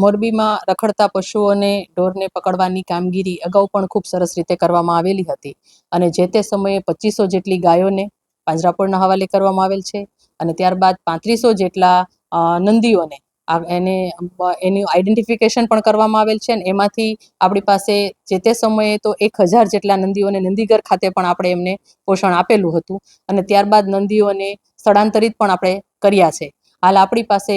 મોરબીમાં રખડતા પશુઓને ઢોરને પકડવાની કામગીરી અગાઉ પણ ખૂબ સરસ રીતે કરવામાં આવેલી હતી અને જે તે સમયે 2500 જેટલી ગાયોને પાંજરાપોળના હવાલે કરવામાં આવેલ છે અને ત્યારબાદ 3500 જેટલા નંદીઓને એની આઈડેન્ટિફિકેશન પણ કરવામાં આવેલ છે અને એમાંથી આપણી પાસે જે તે સમયે તો 1000 જેટલા નંદીઓને નંદીઘર ખાતે પણ આપણે એમને પોષણ આપેલું હતું અને ત્યારબાદ નંદીઓને સ્થળાંતરિત પણ આપણે કર્યા છે. હાલ આપણી પાસે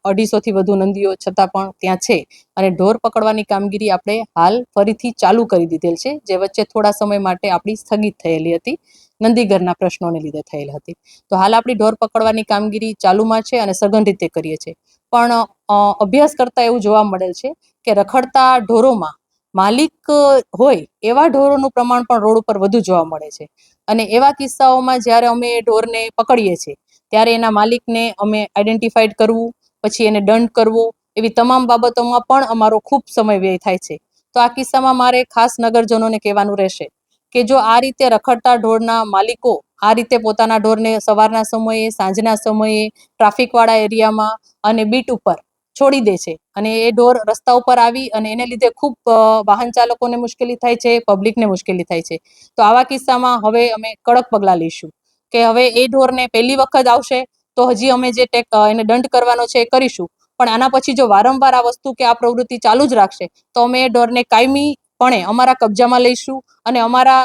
250થી વધુ નંદીઓ છતાં પણ ત્યાં છે અને ઢોર પકડવાની કામગીરી આપણે હાલ ફરીથી ચાલુ કરી દીધેલ છે, જે વચ્ચે થોડા સમય માટે આપણી સ્થગિત થયેલી હતી, નંદીઘરના પ્રશ્નોને લીધે થયેલ હતી. તો હાલ આપણી ઢોર પકડવાની કામગીરી ચાલુમાં છે અને સઘન રીતે કરીએ છીએ. પણ અભ્યાસ કરતા એવું જોવા મળેલ છે કે રખડતા ઢોરોમાં માલિક હોય એવા ઢોરોનું પ્રમાણ પણ રોડ ઉપર વધુ જોવા મળે છે અને એવા કિસ્સાઓમાં જ્યારે અમે એ ઢોરને પકડીએ છીએ ત્યારે એના માલિકને અમે આઈડેન્ટિફાઈડ કરવું, પછી એને દંડ કરવો, એવી તમામ બાબતોમાં પણ અમારો ખૂબ સમય વ્યય થાય છે. તો આ કિસ્સામાં મારે ખાસ નગરજનોને કહેવાનું રહેશે કે જો આ રીતે રખડતા ઢોરના માલિકો આ રીતે પોતાના ઢોરને સવારના સમયે, સાંજના સમયે, ટ્રાફિકવાળા એરિયામાં અને બીટ ઉપર છોડી દે છે અને એ ઢોર રસ્તા ઉપર આવી અને એને લીધે ખૂબ વાહન ચાલકોને મુશ્કેલી થાય છે, પબ્લિકને મુશ્કેલી થાય છે. તો આવા કિસ્સામાં હવે અમે કડક પગલાં લઈશું કે હવે એ ઢોરને પહેલી વખત આવશે તો હજી અમે જે એને દંડ કરવાનો છે એ કરીશું, પણ આના પછી જો વારંવાર આ વસ્તુ કે આ પ્રવૃત્તિ ચાલુ જ રાખશે તો અમે એ ઢોરને કાયમીપણે અમારા કબજામાં લઈશું અને અમારા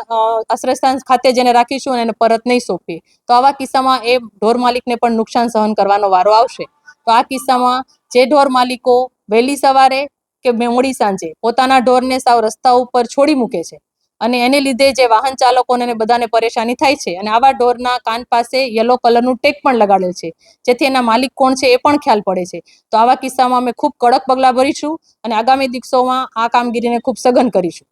આશ્રયસ્થાન ખાતે જેને રાખીશું અને એને પરત નહીં સોંપીએ. તો આવા કિસ્સામાં એ ઢોર માલિકને પણ નુકસાન સહન કરવાનો વારો આવશે. તો આ કિસ્સામાં જે ઢોર માલિકો વહેલી સવારે કે મોડી સાંજે પોતાના ઢોરને સાવ રસ્તા ઉપર છોડી મૂકે છે અને એને લીધે જે વાહન ચાલકોને બધાને પરેશાની થાય છે અને આવા ઢોરના કાન પાસે યલો કલરનું ટેગ પણ લગાડેલ છે, જેથી એના માલિક કોણ છે એ પણ ખ્યાલ પડે છે. તો આવા કિસ્સામાં અમે ખૂબ કડક પગલાં ભરીશું અને આગામી દિવસોમાં આ કામગીરીને ખૂબ સઘન કરીશું.